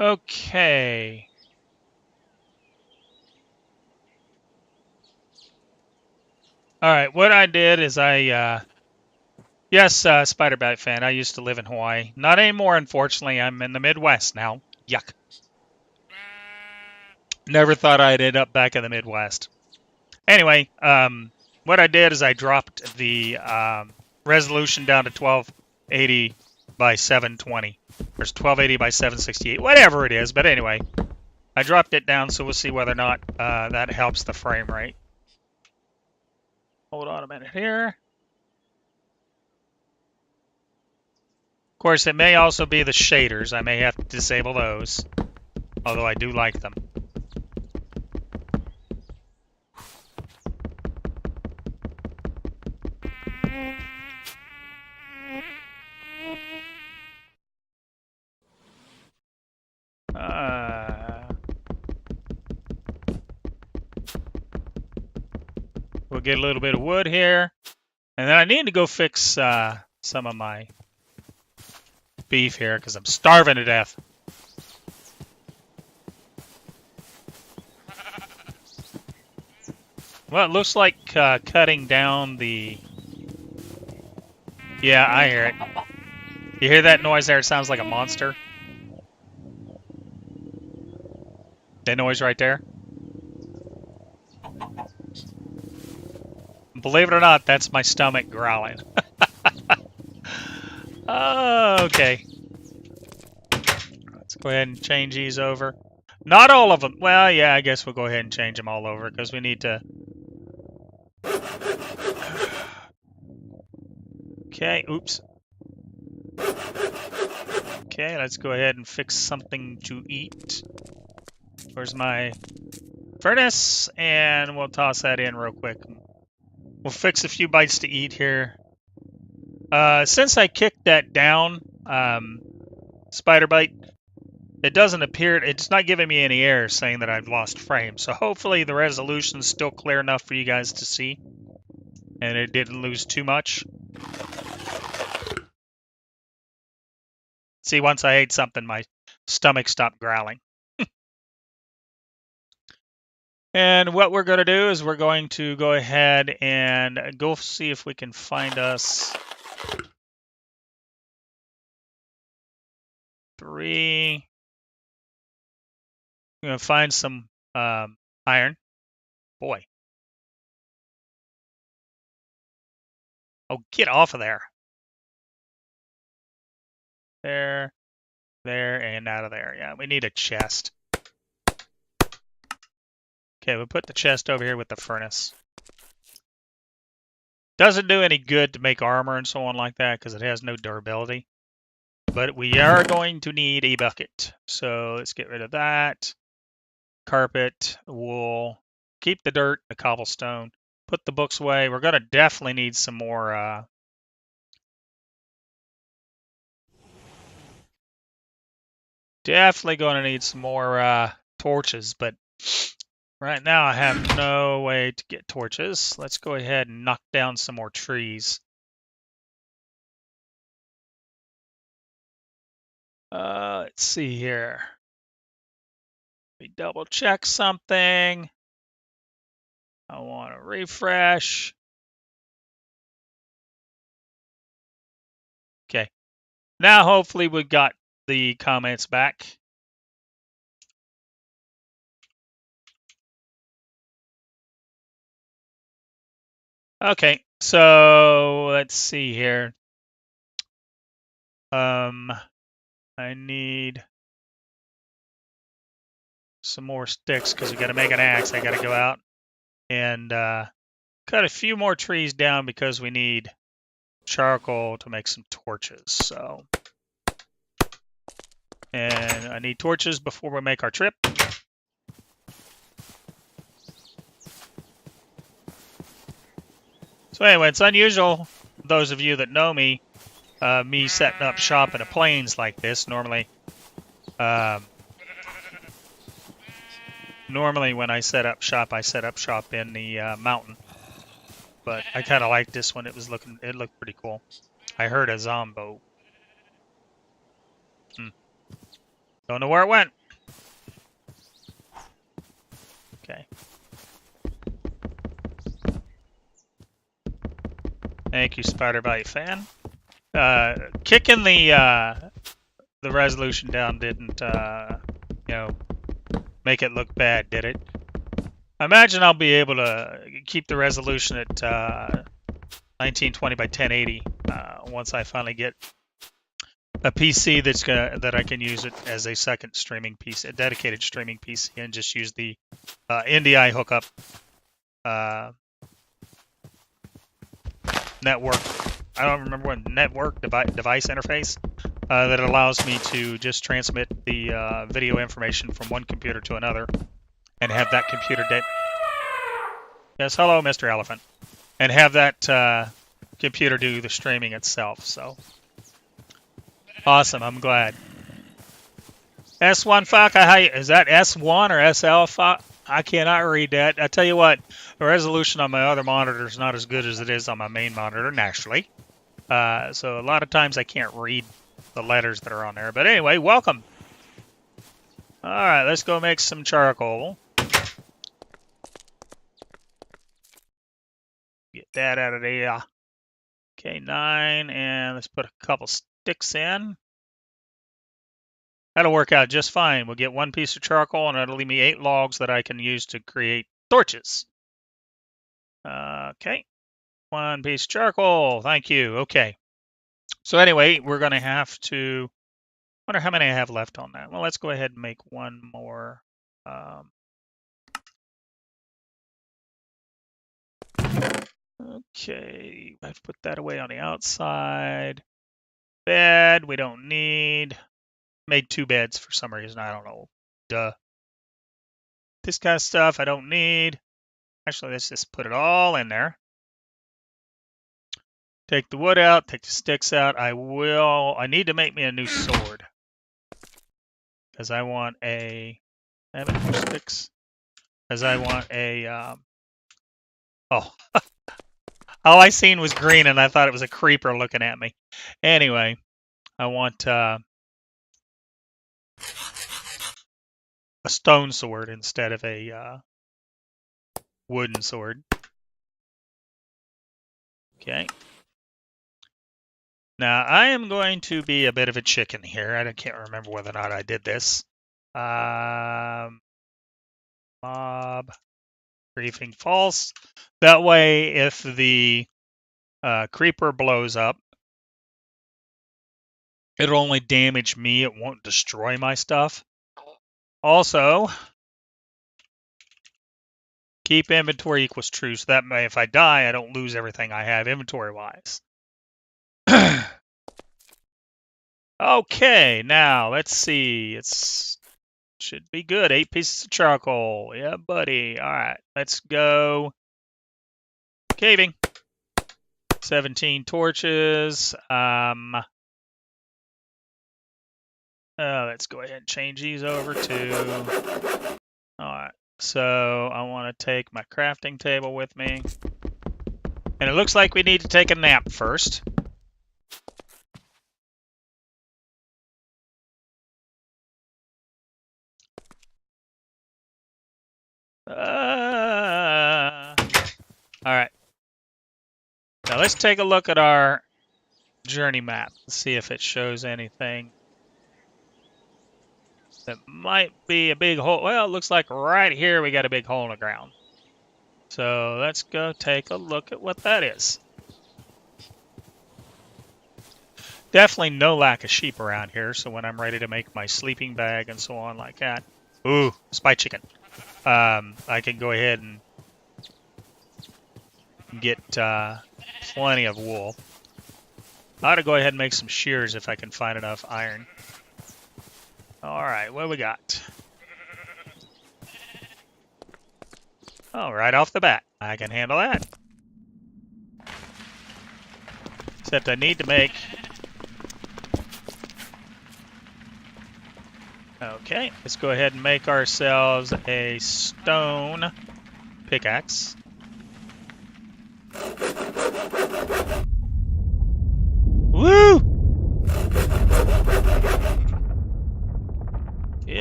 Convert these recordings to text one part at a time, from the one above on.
Okay. All right, what I did is yes, Spider-Bat fan, I used to live in Hawaii. Not anymore, unfortunately. I'm in the Midwest now. Yuck. Never thought I'd end up back in the Midwest. Anyway, what I did is I dropped the resolution down to 1280 by 720. There's 1280 by 768, whatever it is. But anyway, I dropped it down, so we'll see whether or not that helps the frame rate. Hold on a minute here. Of course, it may also be the shaders. I may have to disable those, although I do like them. We'll get a little bit of wood here. And then I need to go fix some of my beef here because I'm starving to death. Well, it looks like cutting down the... Yeah, I hear it. You hear that noise there? It sounds like a monster. That noise right there. Believe it or not, that's my stomach growling. Okay. Let's go ahead and change these over. Not all of them. Well, yeah, I guess we'll go ahead and change them all over because we need to... Okay, oops. Okay, let's go ahead and fix something to eat. Where's my furnace? And we'll toss that in real quick. We'll fix a few bites to eat here. Since I kicked that down, Spider Bite, it doesn't appear, it's not giving me any errors saying that I've lost frame. So hopefully the resolution's still clear enough for you guys to see. And it didn't lose too much. See, once I ate something, my stomach stopped growling. And what we're going to do is we're going to go ahead and go see if we can find us 3. We're going to find some iron. Boy. Oh, get off of there. There, and out of there. Yeah, we need a chest. Okay, we'll put the chest over here with the furnace. Doesn't do any good to make armor and so on like that because it has no durability. But we are going to need a bucket. So let's get rid of that. Carpet, wool, keep the dirt, the cobblestone, put the books away. We're going to definitely need some more torches, but right now I have no way to get torches. Let's go ahead and knock down some more trees. Let's see here. Let me double check something. I want to refresh. Okay. Now hopefully we got the comments back. Okay, so let's see here. I need some more sticks because we got to make an axe. I got to go out and cut a few more trees down because we need charcoal to make some torches. So, and I need torches before we make our trip. So anyway, it's unusual, those of you that know me, me setting up shop in the plains like this. Normally when I set up shop in the mountain. But I kind of like this one. It looked pretty cool. I heard a zombo. Don't know where it went. Okay. Thank you, Spider Bite fan. Kicking the resolution down didn't, you know, make it look bad, did it? I imagine I'll be able to keep the resolution at 1920 by 1080 once I finally get a PC that I can use it as a second streaming PC, a dedicated streaming PC, and just use the NDI hookup network. I don't remember what network device interface that allows me to just transmit the video information from one computer to another, and have that computer Yes, hello, Mr. Elephant, and have that computer do the streaming itself. So awesome! I'm glad. S1 Faka, is that S1 or SL? I cannot read that. I tell you what, the resolution on my other monitor is not as good as it is on my main monitor, naturally. So a lot of times I can't read the letters that are on there. But anyway, welcome. All right, let's go make some charcoal. Get that out of there. Okay, 9, and let's put a couple sticks in. That'll work out just fine. We'll get 1 piece of charcoal, and it'll leave me 8 logs that I can use to create torches. Okay, 1 piece of charcoal. Thank you. Okay. So anyway, we're going to have to... I wonder how many I have left on that. Well, let's go ahead and make 1 more. Okay, I have to put that away on the outside. Bed, we don't need. Made 2 beds for some reason. I don't know. Duh. This kind of stuff I don't need. Actually, let's just put it all in there. Take the wood out. Take the sticks out. I need to make me a new sword. Because I want a... I have any more sticks? Because I want a... Oh. All I seen was green, and I thought it was a creeper looking at me. Anyway, I want... a stone sword instead of a wooden sword. Okay. Now, I am going to be a bit of a chicken here. I can't remember whether or not I did this. Mob. Briefing false. That way, if the creeper blows up, it'll only damage me. It won't destroy my stuff. Also, keep inventory equals true, so that way if I die, I don't lose everything I have inventory-wise. Okay, now let's see. Should be good. 8 pieces of charcoal. Yeah, buddy. All right, let's go caving. 17 torches. Let's go ahead and change these over to... All right, so I want to take my crafting table with me. And it looks like we need to take a nap first. All right. Now let's take a look at our journey map. Let's see if it shows anything that might be a big hole. Well, it looks like right here we got a big hole in the ground. So let's go take a look at what that is. Definitely no lack of sheep around here, so when I'm ready to make my sleeping bag and so on like that. Ooh, spy chicken. I can go ahead and get plenty of wool. I ought to go ahead and make some shears if I can find enough iron. All right, what do we got? Oh, right off the bat, I can handle that. Except I need to make... Okay, let's go ahead and make ourselves a stone pickaxe. Woo!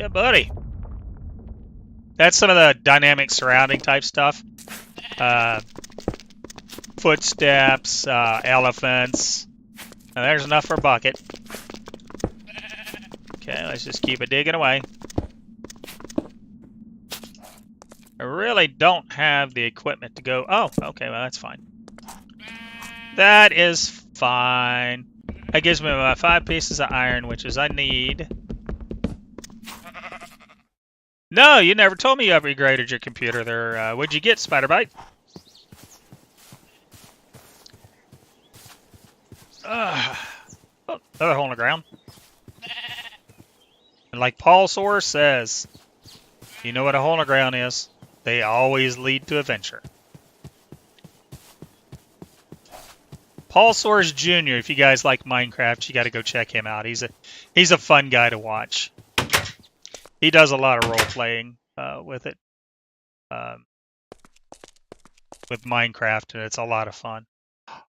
Yeah, buddy. That's some of the dynamic surrounding type stuff. Footsteps, elephants. Now there's enough for a bucket. Okay, let's just keep it digging away. I really don't have the equipment to go. Oh, okay, well, that's fine. That is fine. That gives me my 5 pieces of iron, which is I need. No, you never told me you upgraded your computer there. What'd you get, Spiderbite? Oh, another hole in the ground. And like Paul Soares says, you know what a hole in the ground is? They always lead to adventure. Paul Soares Jr., if you guys like Minecraft, you got to go check him out. He's a fun guy to watch. He does a lot of role-playing with it. With Minecraft, and it's a lot of fun.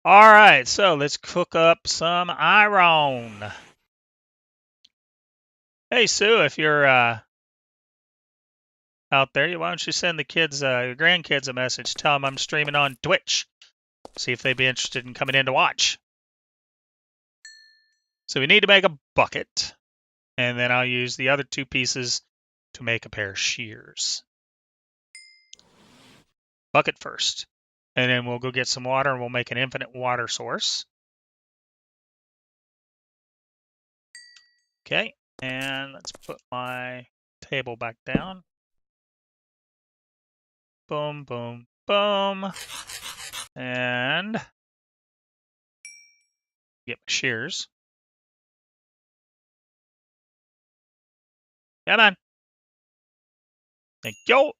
All right, so let's cook up some iron. Hey, Sue, if you're out there, why don't you send the kids, your grandkids a message. Tell them I'm streaming on Twitch. See if they'd be interested in coming in to watch. So we need to make a bucket. And then I'll use the other 2 pieces to make a pair of shears. Bucket first. And then we'll go get some water and we'll make an infinite water source. Okay, and let's put my table back down. Boom, boom, boom. And get my shears. Come on. Thank you.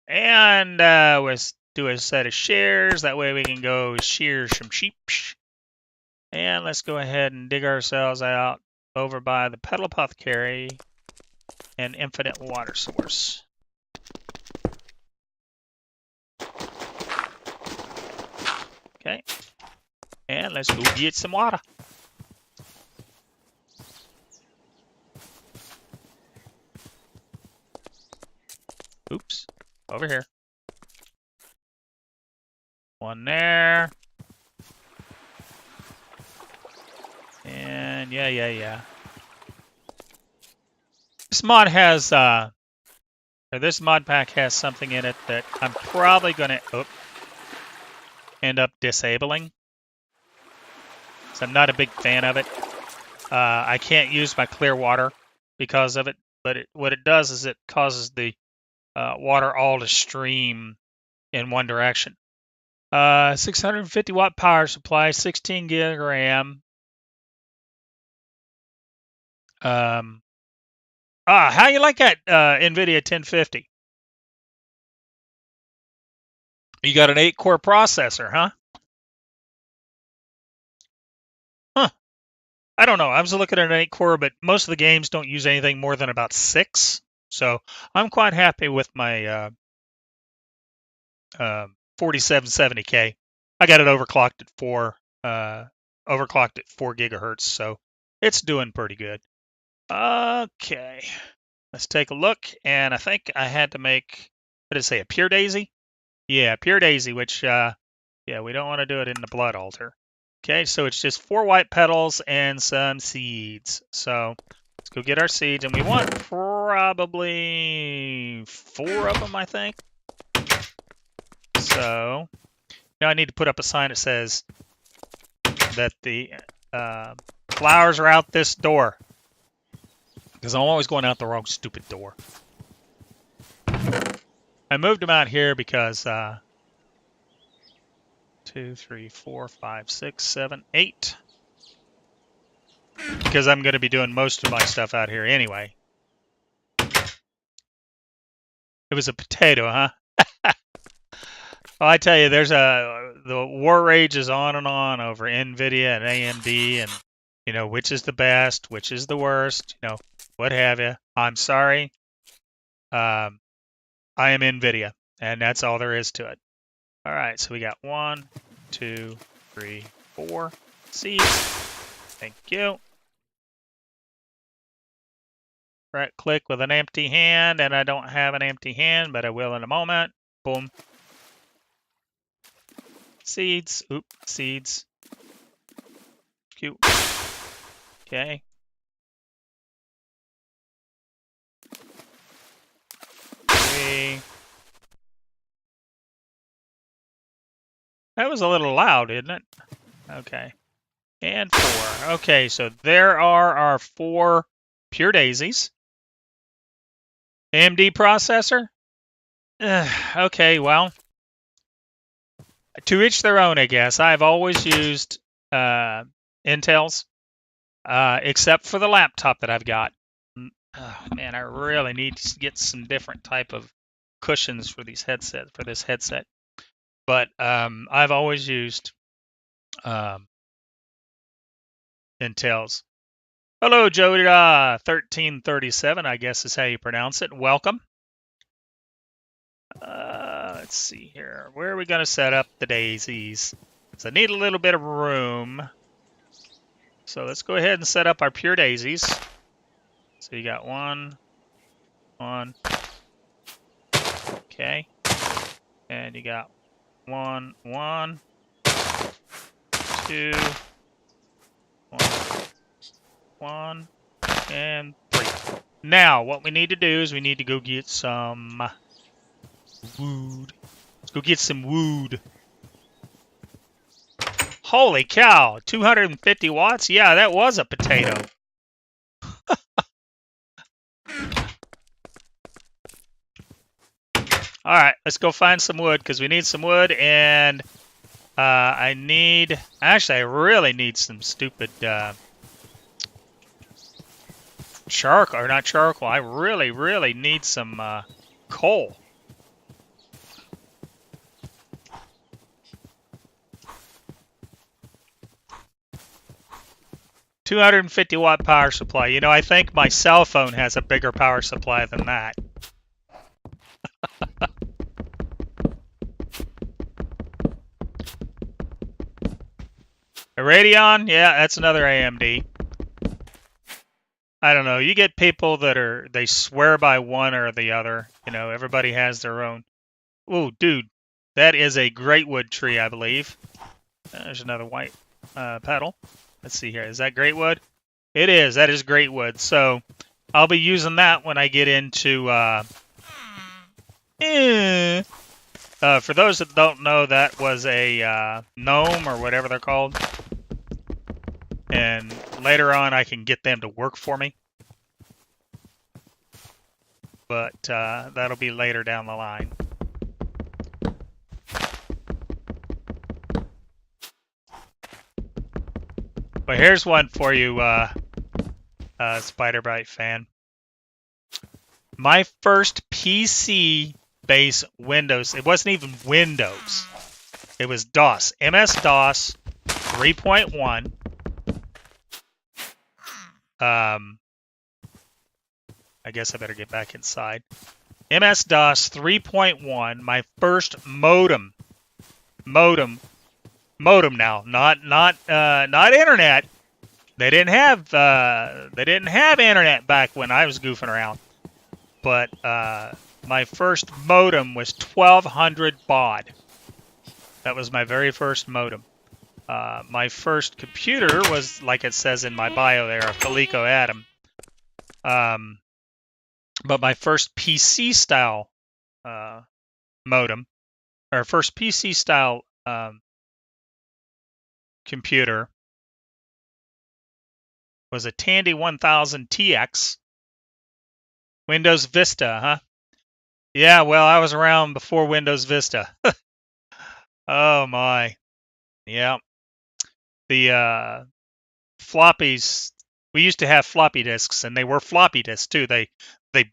And we'll do a set of shears. That way we can go shear some sheep. And let's go ahead and dig ourselves out over by the Petal Apothecary and infinite water source. Okay. And let's go get some water. Oops. Over here. One there. And yeah. This mod has, or this mod pack has something in it that I'm probably going to end up disabling. So I'm not a big fan of it. I can't use my clear water because of it, but what it does is it causes the water all to stream in one direction. 650 watt power supply, 16 gig RAM. How you like that NVIDIA 1050? You got an 8-core processor, huh? Huh. I don't know. I was looking at an 8-core, but most of the games don't use anything more than about 6. So I'm quite happy with my 4770K. I got it overclocked at 4 gigahertz, so it's doing pretty good. Okay, let's take a look. And I think I had to make, what did it say, a pure daisy? Yeah, pure daisy, which yeah, we don't want to do it in the blood altar. Okay, so it's just 4 white petals and some seeds. So let's go get our seeds, and we want probably 4 of them, I think. So now I need to put up a sign that says that the flowers are out this door, because I'm always going out the wrong stupid door. I moved them out here because 2, 3, 4, 5, 6, 7, 8. Because I'm going to be doing most of my stuff out here anyway. It was a potato, huh? Well, I tell you, there's the war rages on and on over NVIDIA and AMD, and which is the best, which is the worst, what have you. I'm sorry. I am NVIDIA, and that's all there is to it. All right, so we got 1, 2, 3, 4 seeds. Thank you. right click with an empty hand, and I don't have an empty hand, but I will in a moment. Boom. Seeds. Oop, seeds. Cute. Okay. Three. That was a little loud, isn't it? Okay. And 4. Okay, so there are our 4 pure daisies. AMD processor? Okay, well, to each their own, I guess. I've always used Intel's, except for the laptop that I've got. Oh, man, I really need to get some different type of cushions for these headsets, for this headset. But I've always used Intel's. Hello, Joda 1337, I guess is how you pronounce it. Welcome. Let's see here. Where are we going to set up the daisies? So I need a little bit of room. So let's go ahead and set up our pure daisies. So you got 1, 1. Okay. And you got 1, 1, 2, 1, 1, and 3. Now, what we need to do is we need to go get some wood. Let's go get some wood. Holy cow, 250 watts? Yeah, that was a potato. All right, let's go find some wood because we need some wood, and I really need some stupid charcoal, or not charcoal. I really need some coal. $250-watt power supply. You know, I think my cell phone has a bigger power supply than that. A Radeon? Yeah, that's another AMD. I don't know. You get people that they swear by one or the other. You know, everybody has their own. Ooh, dude, that is a great wood tree, I believe. There's another white petal. Let's see here. Is that great wood? It is. That is great wood. So I'll be using that when I get into. For those that don't know, that was a gnome or whatever they're called. And later on, I can get them to work for me. But that'll be later down the line. But here's one for you, Spider-Bite fan. My first PC-based Windows, it wasn't even Windows. It was DOS, MS-DOS 3.1. I guess I better get back inside. MS-DOS 3.1, my first modem now, not internet. They didn't have internet back when I was goofing around. But my first modem was 1200 baud. That was my very first modem. My first computer was, like it says in my bio there, a Coleco Atom. But my first PC style modem, or first PC style computer, was a Tandy 1000 TX. Windows Vista, huh? Yeah, well, I was around before Windows Vista. Oh my. Yeah. The floppies, we used to have floppy disks, and they were floppy disks too. They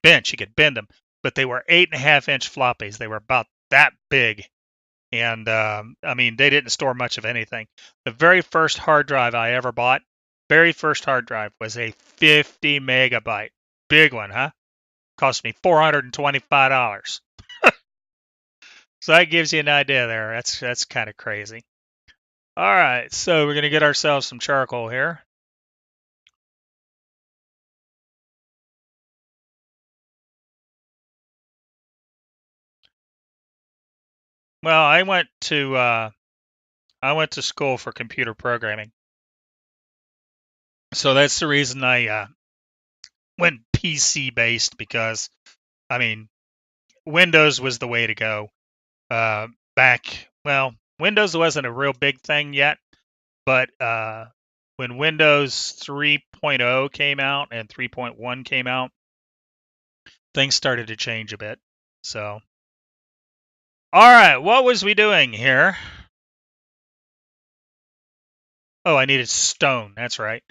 bent, you could bend them, but they were 8.5-inch floppies. They were about that big. And I mean, they didn't store much of anything. The very first hard drive I ever bought, very first hard drive, was a 50 megabyte. Big one, huh? Cost me $425. So that gives you an idea there. That's kind of crazy. All right, so we're going to get ourselves some charcoal here. Well, I went to school for computer programming, so that's the reason I went PC based, because I mean Windows was the way to go. Well, Windows wasn't a real big thing yet, but when Windows 3.0 came out and 3.1 came out, things started to change a bit. So, all right, what was we doing here? Oh, I needed stone. That's right.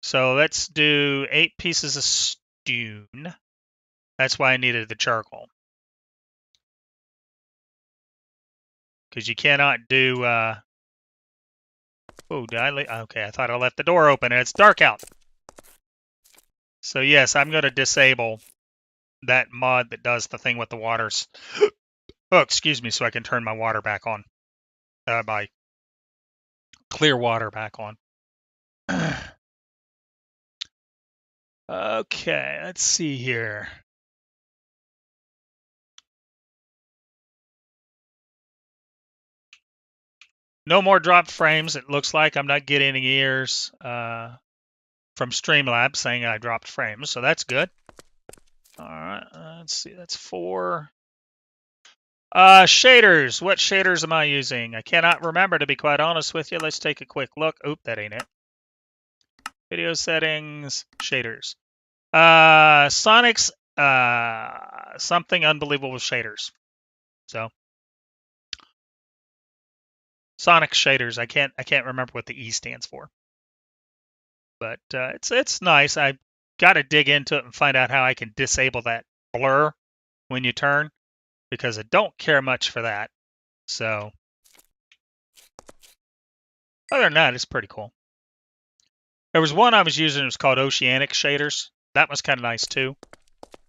So let's do 8 pieces of stone. That's why I needed the charcoal. Because you cannot do... Oh, did I okay, I thought I left the door open and it's dark out. So yes, I'm going to disable that mod that does the thing with the waters. Oh, excuse me, so I can turn my water back on. My clear water back on. Okay, let's see here. No more dropped frames. It looks like I'm not getting any ears from Streamlabs saying I dropped frames, so that's good. All right, let's see. That's 4. Shaders. What shaders am I using? I cannot remember, to be quite honest with you. Let's take a quick look. Oop, that ain't it. Video settings, shaders. Sonic's something unbelievable shaders. So Sonic shaders. I can't remember what the E stands for. But it's nice. I got to dig into it and find out how I can disable that blur when you turn, because I don't care much for that. So other than that, it's pretty cool. There was one I was using. It was called Oceanic Shaders. That was kind of nice too,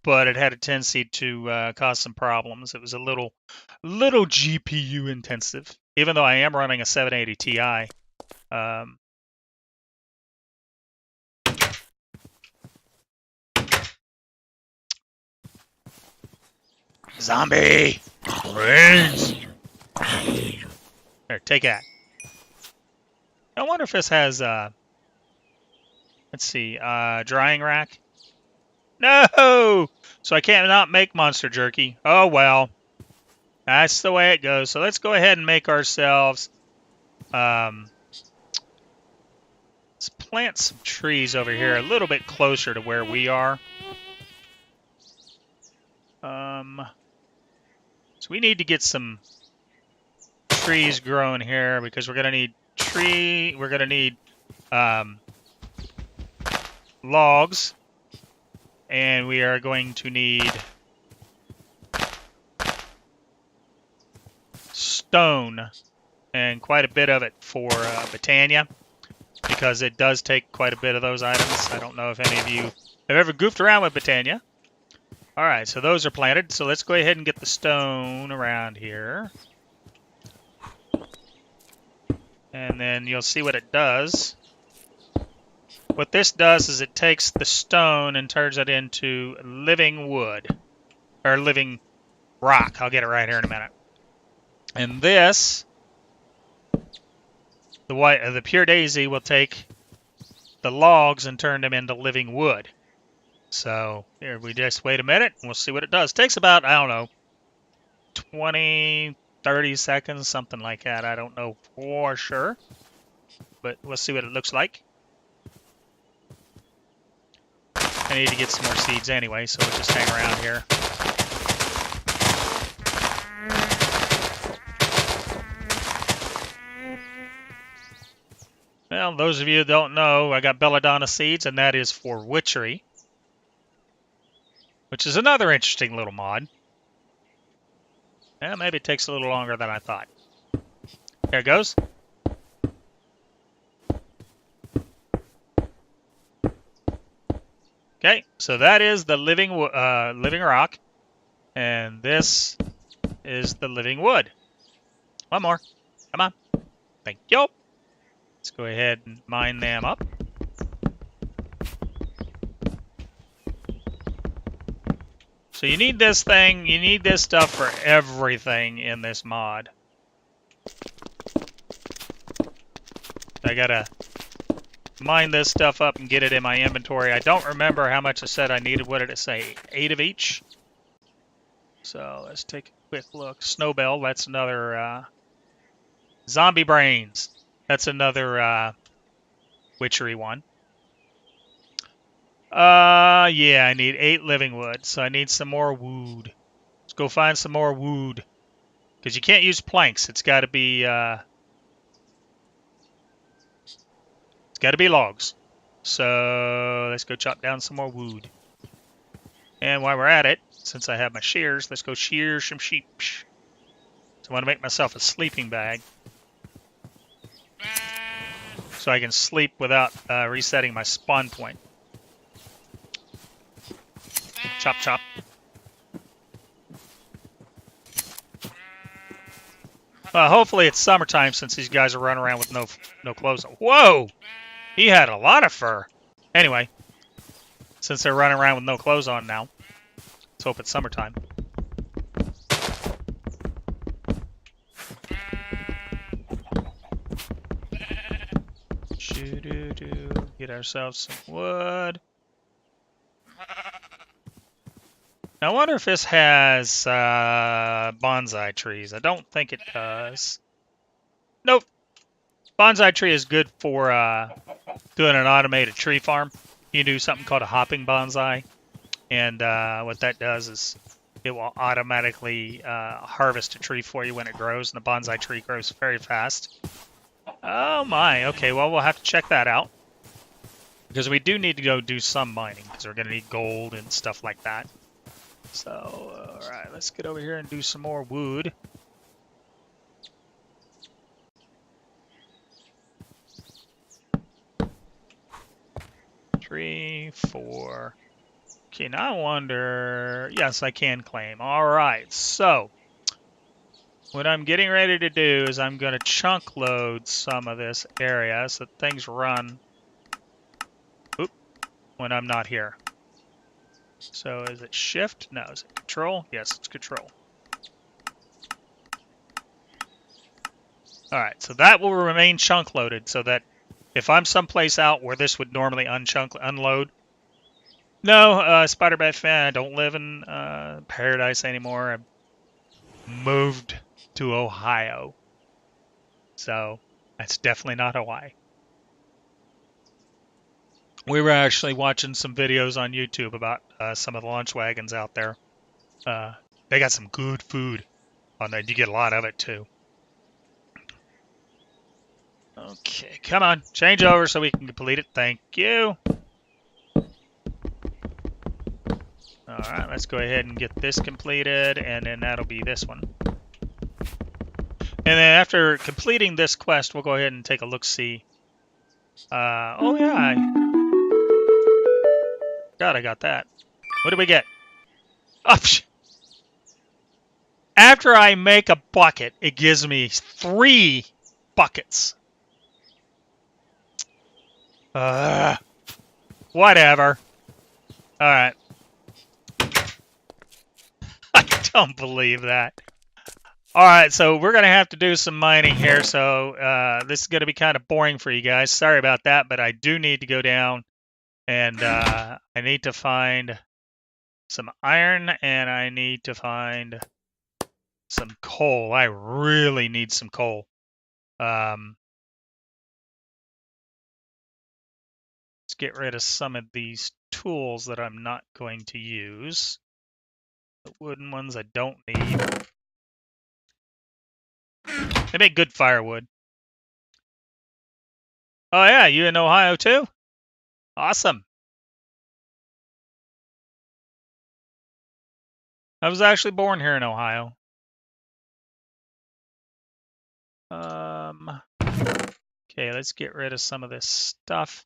but it had a tendency to cause some problems. It was a little GPU intensive, even though I am running a 780 Ti. Zombie! Brains! Here, take that. I wonder if this has, let's see, drying rack. No! So I can't not make monster jerky. Oh, well. That's the way it goes. So let's go ahead and make ourselves, let's plant some trees over here a little bit closer to where we are. So we need to get some trees growing here, because we're going to need logs, and we are going to need stone, and quite a bit of it for Britannia, because it does take quite a bit of those items. I don't know if any of you have ever goofed around with Britannia. All right, so those are planted. So let's go ahead and get the stone around here. And then you'll see what it does. What this does is it takes the stone and turns it into living wood, or living rock. I'll get it right here in a minute. And this, the pure daisy, will take the logs and turn them into living wood. So here, we just wait a minute and we'll see what it does. It takes about, I don't know, 20, 30 seconds, something like that. I don't know for sure, but we'll see what it looks like. I need to get some more seeds anyway, so we'll just hang around here. Well, those of you who don't know, I got belladonna seeds, and that is for witchery, which is another interesting little mod. Yeah, maybe it takes a little longer than I thought. There it goes. Okay, so that is the living rock, and this is the living wood. One more. Come on. Thank you. Let's go ahead and mine them up. So you need this thing, you need this stuff for everything in this mod. I gotta mine this stuff up and get it in my inventory. I don't remember how much I said I needed. What did it say? 8 of each? So let's take a quick look. Snowbell, that's another zombie brains. That's another witchery one. Yeah, I need 8 living wood, so I need some more wood. Let's go find some more wood. Because you can't use planks. It's gotta be logs. So let's go chop down some more wood. And while we're at it, since I have my shears, let's go shear some sheep. So I want to make myself a sleeping bag. So I can sleep without resetting my spawn point. Chop, chop. Hopefully it's summertime since these guys are running around with no clothes on. Whoa! He had a lot of fur. Anyway, since they're running around with no clothes on now, let's hope it's summertime. Shoo-doo-doo. Get ourselves some wood. Now, I wonder if this has bonsai trees. I don't think it does. Nope. Bonsai tree is good for doing an automated tree farm. You can do something called a hopping bonsai. And what that does is it will automatically harvest a tree for you when it grows. And the bonsai tree grows very fast. Oh my. Okay, well, we'll have to check that out. Because we do need to go do some mining. Because we're going to need gold and stuff like that. So, alright, let's get over here and do some more wood. Three, 4. Okay, now I wonder... Yes, I can claim. Alright, so... What I'm getting ready to do is I'm going to chunk load some of this area so that things run... Oop, when I'm not here. So is it shift? No, is it control? Yes, it's control. Alright, so that will remain chunk loaded so that if I'm someplace out where this would normally unload. No, Spider-Bat fan, I don't live in Paradise anymore. I moved to Ohio. So that's definitely not Hawaii. We were actually watching some videos on YouTube about some of the lunch wagons out there. They got some good food on there. You get a lot of it too. Okay, come on. Change over so we can complete it. Thank you. Alright, let's go ahead and get this completed, and then that'll be this one. And then after completing this quest, we'll go ahead and take a look-see. Oh yeah, God, I got that. What did we get? Oh, after I make a bucket, it gives me 3 buckets. Whatever. Alright. I don't believe that. Alright, so we're going to have to do some mining here, so this is going to be kind of boring for you guys. Sorry about that, but I do need to go down, and I need to find some iron, and I need to find some coal. I really need some coal. Let's get rid of some of these tools that I'm not going to use. The wooden ones I don't need. They make good firewood. Oh yeah, you in Ohio too? Awesome. I was actually born here in Ohio. Okay, let's get rid of some of this stuff.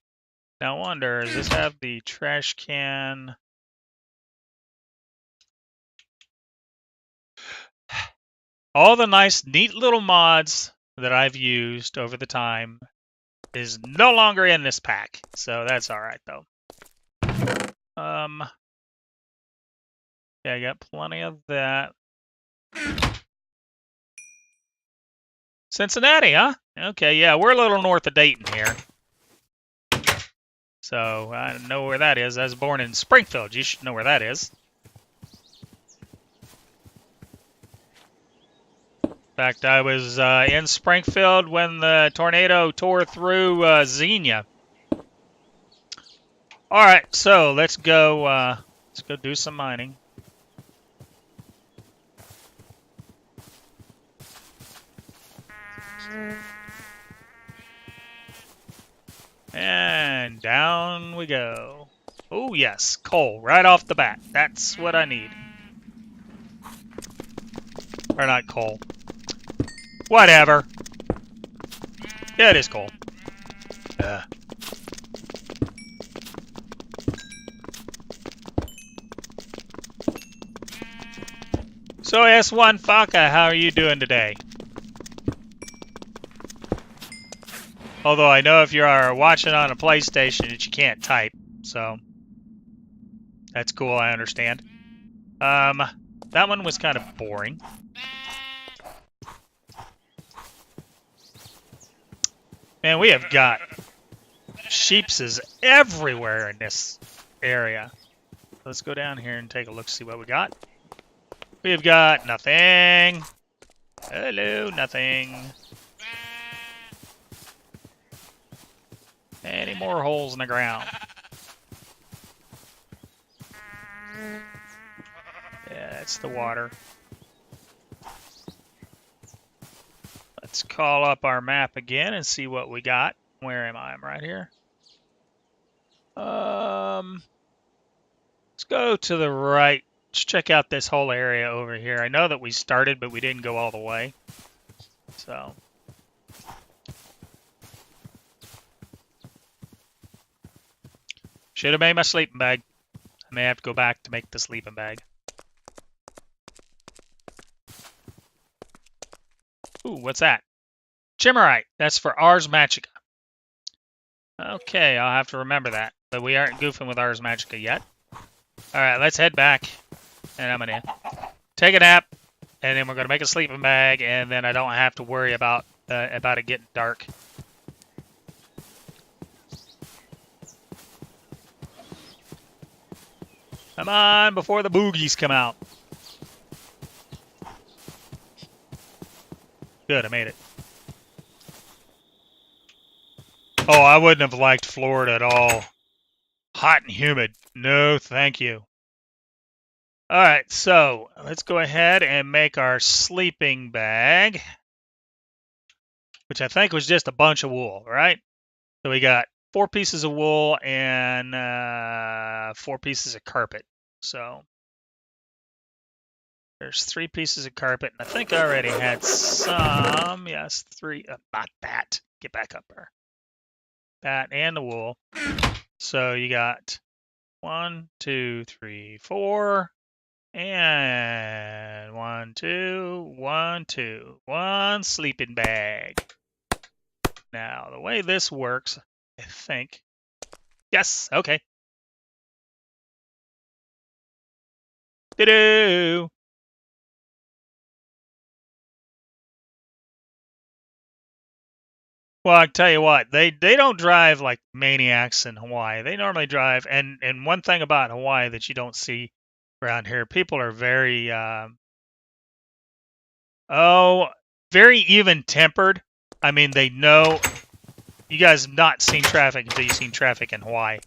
Now I wonder, does this have the trash can? All the nice, neat little mods that I've used over the time is no longer in this pack. So that's alright though. Yeah, I got plenty of that. Cincinnati, huh? Okay, yeah, we're a little north of Dayton here. So I know where that is. I was born in Springfield. You should know where that is. In fact, I was in Springfield when the tornado tore through Xenia. All right, so let's go do some mining. And down we go. Oh, yes, coal right off the bat. That's what I need. Or not coal. Whatever. Yeah, it is coal. So S1 Faka, how are you doing today? Although I know if you are watching on a PlayStation that you can't type, so that's cool, I understand. That one was kind of boring. Man, we have got sheepses everywhere in this area. Let's go down here and take a look, see what we got. We've got nothing. Hello, nothing. Any more holes in the ground? Yeah, that's the water. Let's call up our map again and see what we got. Where am I? I'm right here. Let's go to the right. Let's check out this whole area over here. I know that we started, but we didn't go all the way. So. Should have made my sleeping bag. I may have to go back to make the sleeping bag. Ooh, what's that? Chimmerite. That's for Ars Magica. Okay, I'll have to remember that. But we aren't goofing with Ars Magica yet. Alright, let's head back. And I'm going to take a nap. And then we're going to make a sleeping bag. And then I don't have to worry about it getting dark. Come on, before the boogies come out. Good, I made it. Oh, I wouldn't have liked Florida at all. Hot and humid. No, thank you. All right, so let's go ahead and make our sleeping bag, which I think was just a bunch of wool, right? So we got 4 pieces of wool and 4 pieces of carpet. So there's 3 pieces of carpet, and I think I already had some. Yes, 3. Not that. Get back up there. That and the wool. So you got 1, 2, 3, 4, and 1, 2, 1, 2, 1 sleeping bag. Now the way this works, I think. Yes. Okay. Doo-doo. Well, I tell you what, they don't drive like maniacs in Hawaii. They normally drive, and one thing about Hawaii that you don't see around here, people are very very even tempered. I mean, they know. You guys have not seen traffic until you've seen traffic in Hawaii.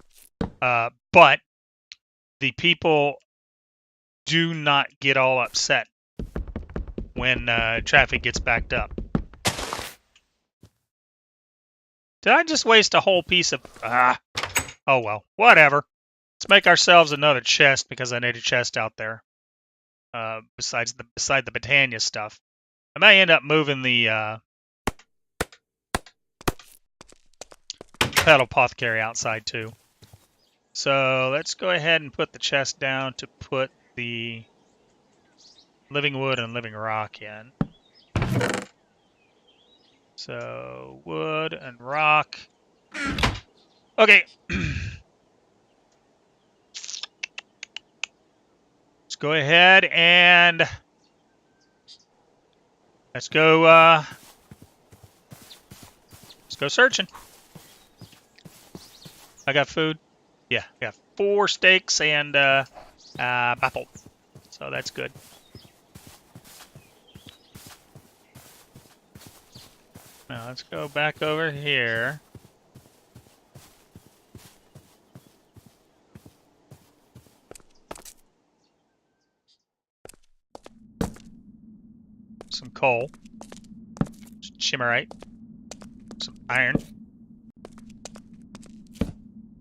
But the people do not get all upset when traffic gets backed up. Did I just waste a whole piece of... oh, well. Whatever. Let's make ourselves another chest because I need a chest out there. Beside the Britannia stuff. I may end up moving the Pedal Apothecary outside too. So let's go ahead and put the chest down to put the living wood and living rock in. So wood and rock. Okay. Let's go ahead and let's go searching. I got food. Yeah, I got 4 steaks and apple. So that's good. Now let's go back over here. Some coal, some chimmerite, some iron,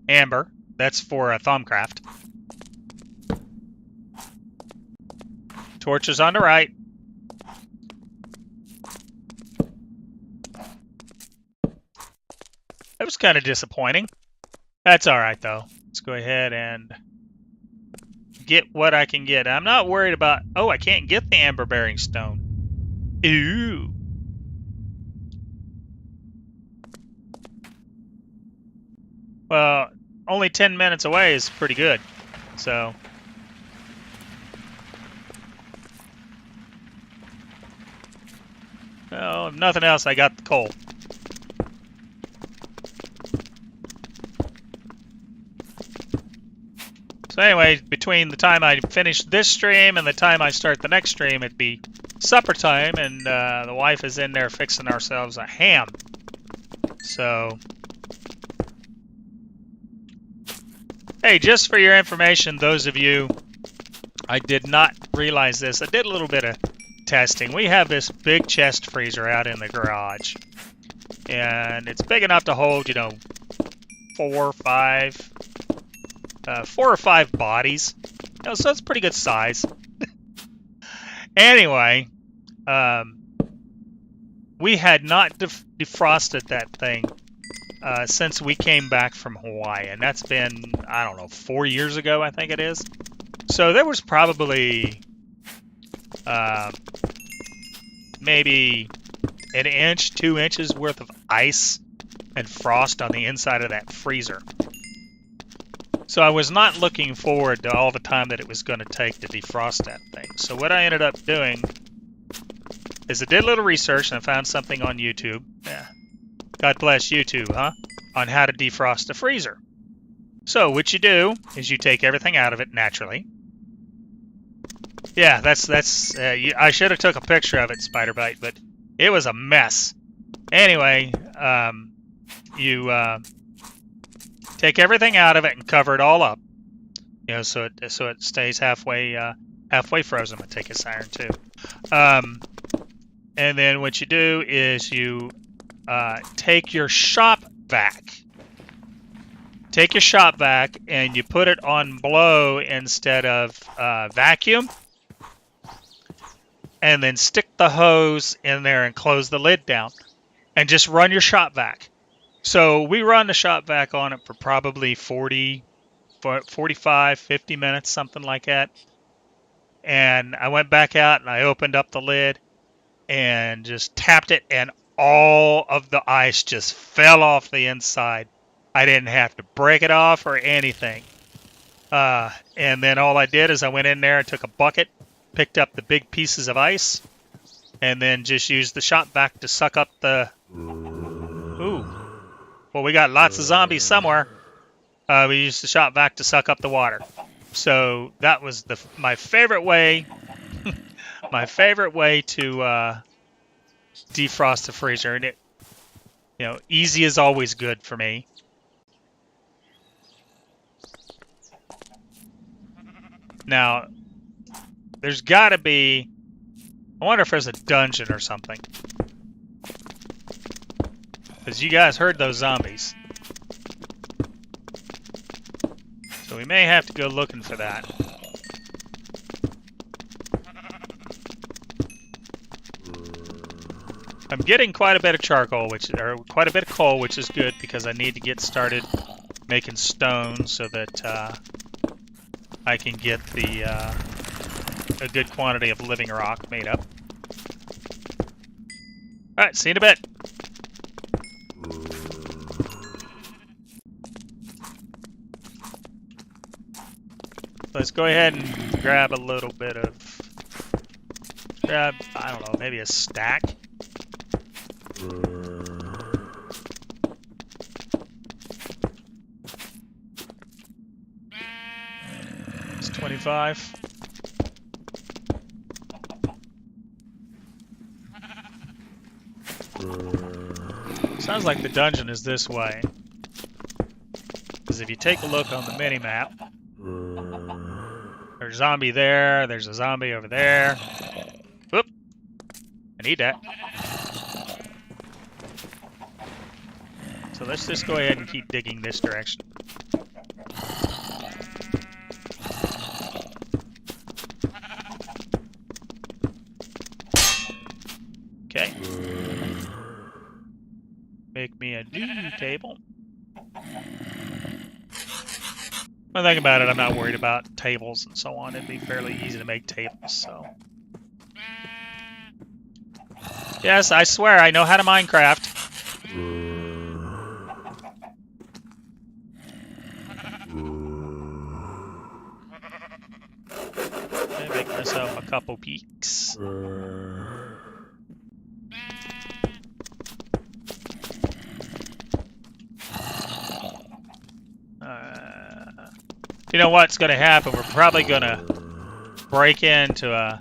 amber. That's for a Thumbcraft. Torches on the right. That was kind of disappointing. That's all right, though. Let's go ahead and get what I can get. I'm not worried about... Oh, I can't get the amber-bearing stone. Ooh. Well, only 10 minutes away is pretty good. So... Well, if nothing else, I got the coal. So anyway, between the time I finish this stream and the time I start the next stream, it'd be supper time, and the wife is in there fixing ourselves a ham. So, hey, just for your information, those of you, I did not realize this. I did a little bit of testing. We have this big chest freezer out in the garage, and it's big enough to hold, you know, 4 or 5 bodies. You know, so it's pretty good size. Anyway, we had not defrosted that thing since we came back from Hawaii, and that's been, I don't know, 4 years ago, I think it is. So there was probably maybe 1 inch, 2 inches worth of ice and frost on the inside of that freezer. So I was not looking forward to all the time that it was going to take to defrost that thing. So what I ended up doing is I did a little research and I found something on YouTube. Yeah. God bless YouTube, huh? On how to defrost a freezer. So what you do is you take everything out of it naturally. Yeah, I should have took a picture of it, Spiderbite, but it was a mess. Anyway, you take everything out of it and cover it all up, you know, so it stays halfway frozen. I'm gonna take his iron too. And then what you do is you take your shop vac. Take your shop vac and you put it on blow instead of vacuum, and then stick the hose in there and close the lid down, and just run your shop vac. So we run the shop vac on it for probably 45, 50 minutes, something like that. And I went back out and I opened up the lid and just tapped it, and all of the ice just fell off the inside. I didn't have to break it off or anything. And then all I did is I went in there and took a bucket, picked up the big pieces of ice, and then just used the shop vac to suck up the... Ooh. Well, we got lots of zombies somewhere. We used the shop vac to suck up the water. So that was my favorite way. My favorite way to defrost the freezer, and it, you know, easy is always good for me. Now, there's got to be. I wonder if there's a dungeon or something. Because you guys heard those zombies. So we may have to go looking for that. I'm getting quite a bit of charcoal, or quite a bit of coal, which is good because I need to get started making stone so that I can get a good quantity of living rock made up. All right, see you in a bit. let's go ahead and grab a little bit of... Grab, I don't know, maybe a stack. It's 25. Sounds like the dungeon is this way. Because if you take a look on the mini-map, there's a zombie there, there's a zombie over there. Whoop! I need that. So let's just go ahead and keep digging this direction. Okay. Make me a new table. When I think about it, I'm not worried about tables and so on. It'd be fairly easy to make tables, so. Yes, I swear I know how to Minecraft. Make myself a couple peaks. You know what's going to happen? We're probably going to break into a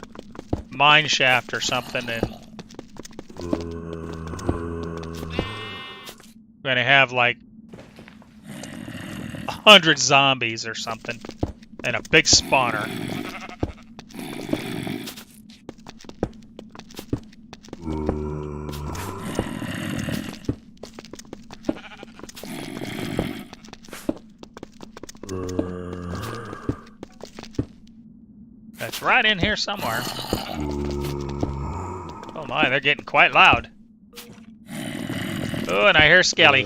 mine shaft or something, and we're going to have like 100 zombies or something, and a big spawner. That's right in here somewhere. Oh my, they're getting quite loud. Oh, and I hear Skelly.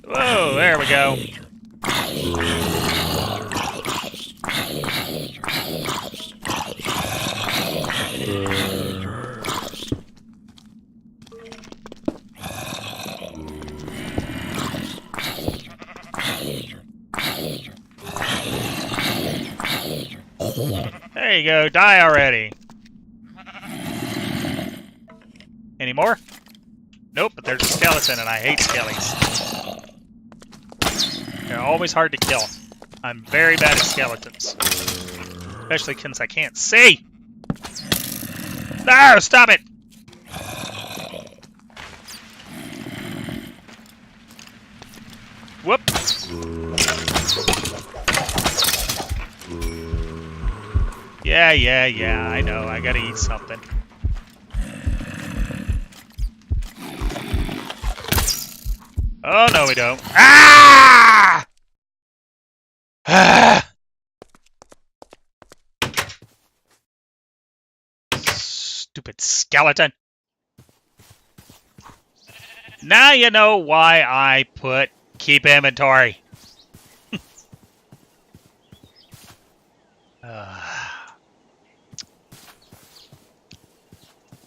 Whoa, there we go. There you go, die already. Any more? Nope, but there's a skeleton and I hate skellies. They're always hard to kill. I'm very bad at skeletons. Especially since I can't see! No, stop it! Whoop! Yeah, I know. I gotta eat something. Oh, no, we don't. Ah! Ah! Stupid skeleton. Now you know why I put keep inventory.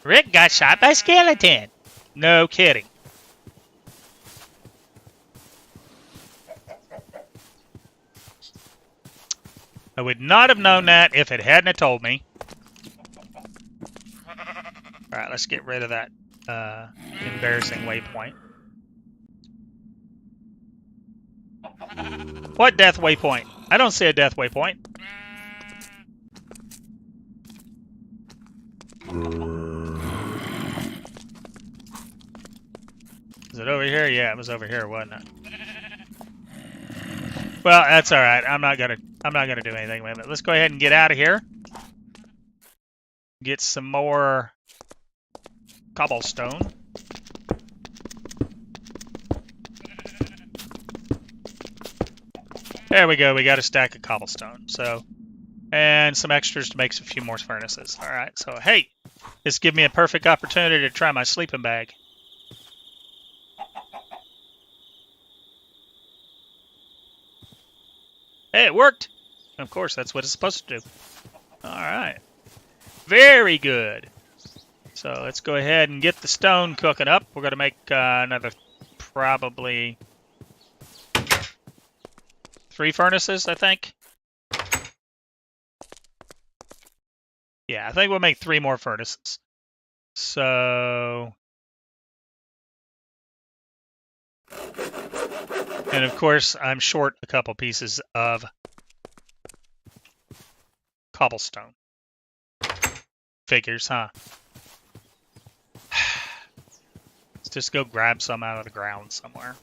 Rick got shot by a skeleton. No kidding. I would not have known that if it hadn't have told me. Alright, let's get rid of that embarrassing waypoint. What death waypoint? I don't see a death waypoint. Is it over here? Yeah, it was over here, wasn't it? Well, that's all right. I'm not gonna do anything with it. Let's go ahead and get out of here. Get some more cobblestone. There we go. We got a stack of cobblestone. So, and some extras to make a few more furnaces. All right. So, hey, this gives me a perfect opportunity to try my sleeping bag. Hey, it worked. Of course, that's what it's supposed to do. All right. Very good. So let's go ahead and get the stone cooking up. We're going to make another probably 3 furnaces, I think. Yeah, I think we'll make 3 more furnaces. So... And of course, I'm short a couple pieces of cobblestone. Figures, huh? Let's just go grab some out of the ground somewhere.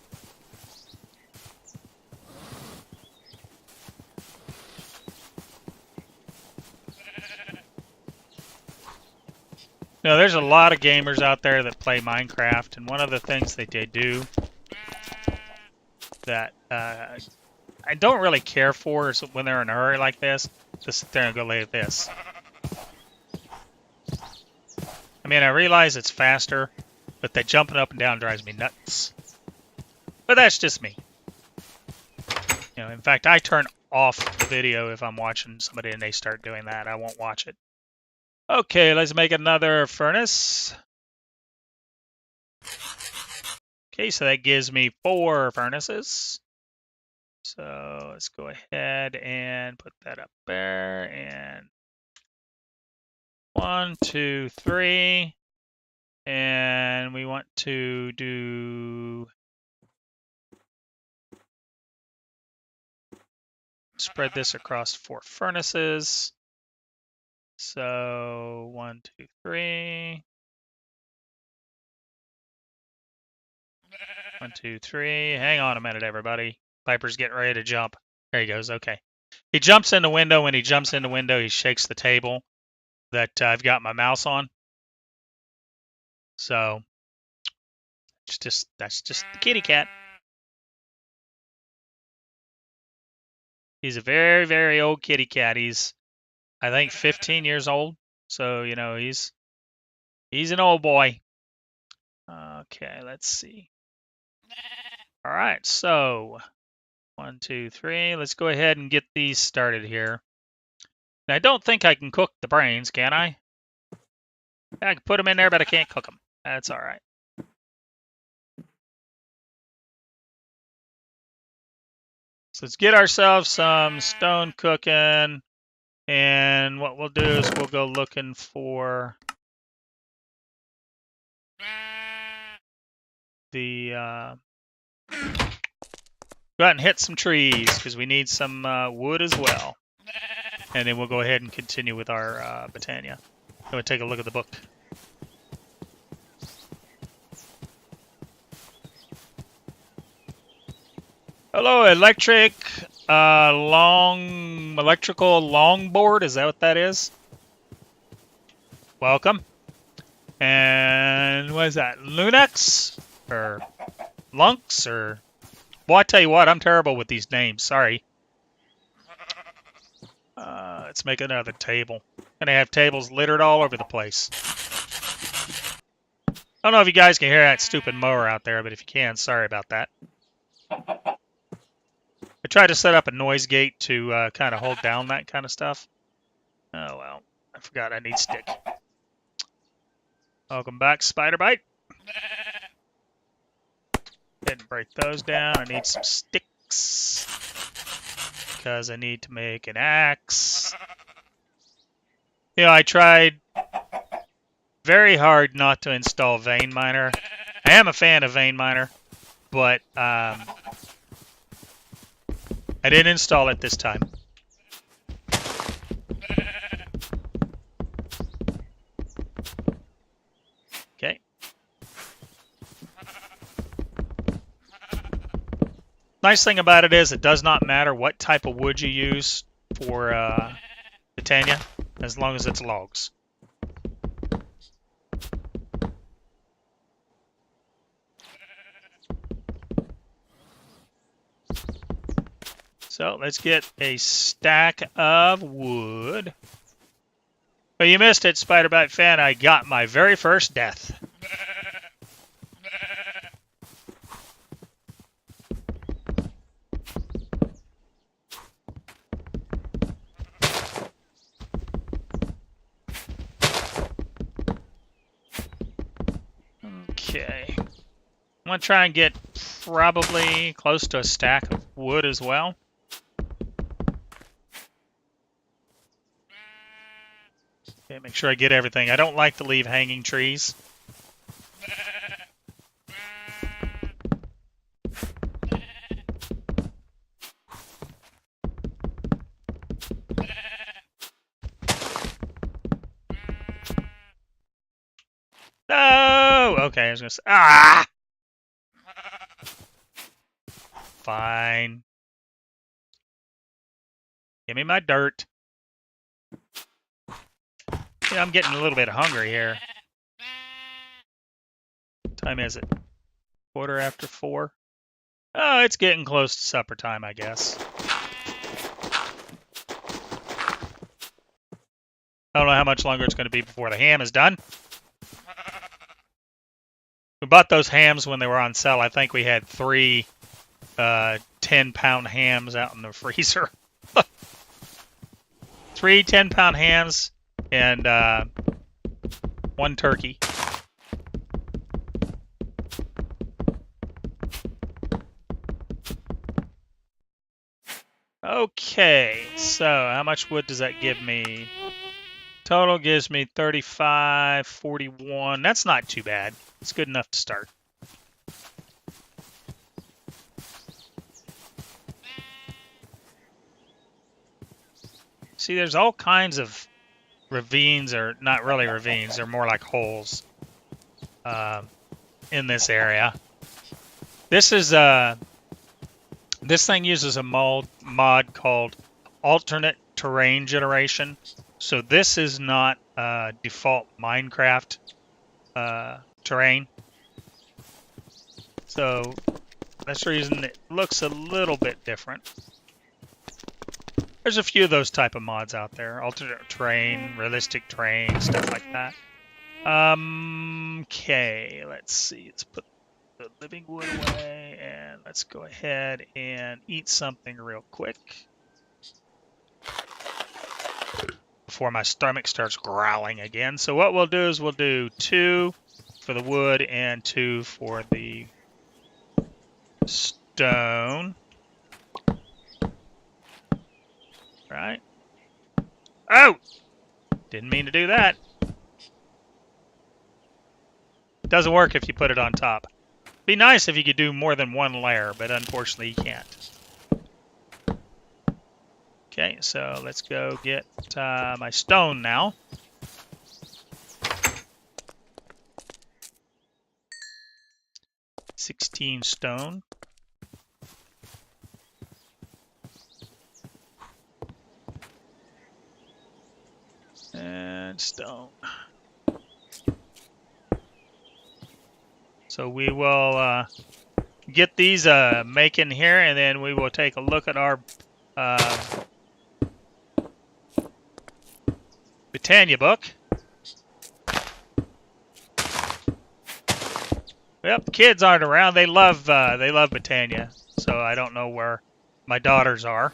You know, there's a lot of gamers out there that play Minecraft, and one of the things that they do that I don't really care for is when they're in a hurry like this, just sit there and go like this. I mean, I realize it's faster, but that jumping up and down drives me nuts. But that's just me. You know, in fact, I turn off the video if I'm watching somebody and they start doing that. I won't watch it. Okay, let's make another furnace. Okay, so that gives me 4 furnaces. So let's go ahead and put that up there. And 1, 2, 3. And we want to do... spread this across 4 furnaces. So 1, 2, 3. 1, 2, 3. Hang on a minute, everybody. Piper's getting ready to jump. There he goes. Okay. He jumps in the window. When he jumps in the window, he shakes the table that I've got my mouse on. So that's just the kitty cat. He's a very, very old kitty cat. He's, I think, 15 years old. So, you know, he's an old boy. Okay, let's see. All right, so 1, 2, 3. Let's go ahead and get these started here. Now, I don't think I can cook the brains, can I? I can put them in there, but I can't cook them. That's all right. So let's get ourselves some stone cooking. And what we'll do is we'll go looking for the... go out and hit some trees because we need some wood as well. And then we'll go ahead and continue with our Britannia. I'm going to take a look at the book. Hello, electrical longboard. Is that what that is? Welcome. And what is that? Lunex? Or Lunx? Or... Well, I tell you what, I'm terrible with these names. Sorry. Let's make another table. And I have tables littered all over the place. I don't know if you guys can hear that stupid mower out there, but if you can, sorry about that. I tried to set up a noise gate to kind of hold down that kind of stuff. Oh, well. I forgot I need stick. Welcome back, Spider-Bite. Didn't break those down. I need some sticks. Because I need to make an axe. You know, I tried very hard not to install Vein Miner. I am a fan of Vein Miner, but I didn't install it this time. Okay. Nice thing about it is it does not matter what type of wood you use for Britannia, as long as it's logs. So let's get a stack of wood. Well, you missed it, Spider-Bite fan. I got my very first death. Okay. I'm going to try and get probably close to a stack of wood as well. Okay, make sure I get everything. I don't like to leave hanging trees. No! Okay, I was gonna say, ah! Fine. Give me my dirt. Yeah, I'm getting a little bit hungry here. What time is it? 4:15? Oh, it's getting close to supper time, I guess. I don't know how much longer it's going to be before the ham is done. We bought those hams when they were on sale. I think we had 3 10-pound hams out in the freezer. 3 10-pound hams and 1 turkey. Okay, so how much wood does that give me? Total gives me 35, 41. That's not too bad. It's good enough to start. See, there's all kinds of ravines, or not really ravines, they're more like holes in this area. This is this thing uses a mod called alternate terrain generation. So this is not default Minecraft terrain. So that's the reason it looks a little bit different. There's a few of those type of mods out there. Alternate terrain, realistic terrain, stuff like that. Okay, let's see. Let's put the living wood away, and let's go ahead and eat something real quick before my stomach starts growling again. So what we'll do is we'll do 2 for the wood and 2 for the stone. Right? Oh! Didn't mean to do that. Doesn't work if you put it on top. Be nice if you could do more than 1 layer, but unfortunately you can't. Okay, so let's go get my stone now. $16 stone. And stone. So we will get these making here, and then we will take a look at our Britannia book. Yep, the kids aren't around. They love Britannia, so I don't know where my daughters are.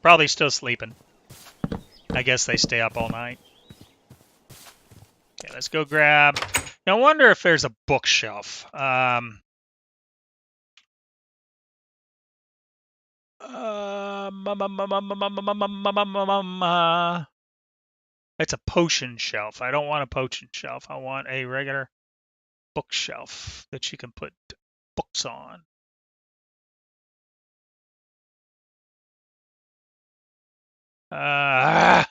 Probably still sleeping. I guess they stay up all night. Okay, let's go grab. Now, I wonder if there's a bookshelf. It's a potion shelf. I don't want a potion shelf. I want a regular bookshelf that you can put books on. Yeah,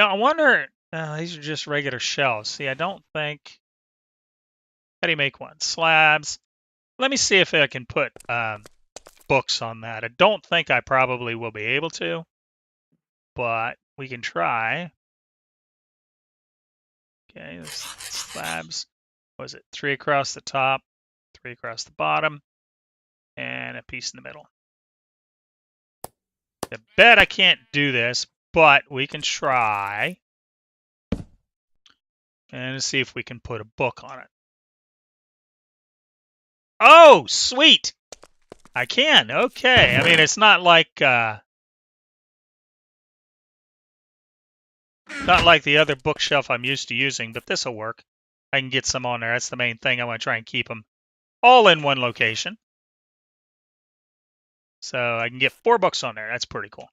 I wonder. These are just regular shelves. See, I don't think. How do you make one? Slabs. Let me see if I can put books on that. I don't think I probably will be able to, but we can try. Okay, slabs. What was it? 3 across the top, 3 across the bottom, and a piece in the middle. I bet I can't do this, but we can try. And see if we can put a book on it. Oh, sweet! I can. Okay. I mean, it's not like the other bookshelf I'm used to using, but this will work. I can get some on there. That's the main thing. I want to try and keep them all in one location. So I can get 4 books on there. That's pretty cool.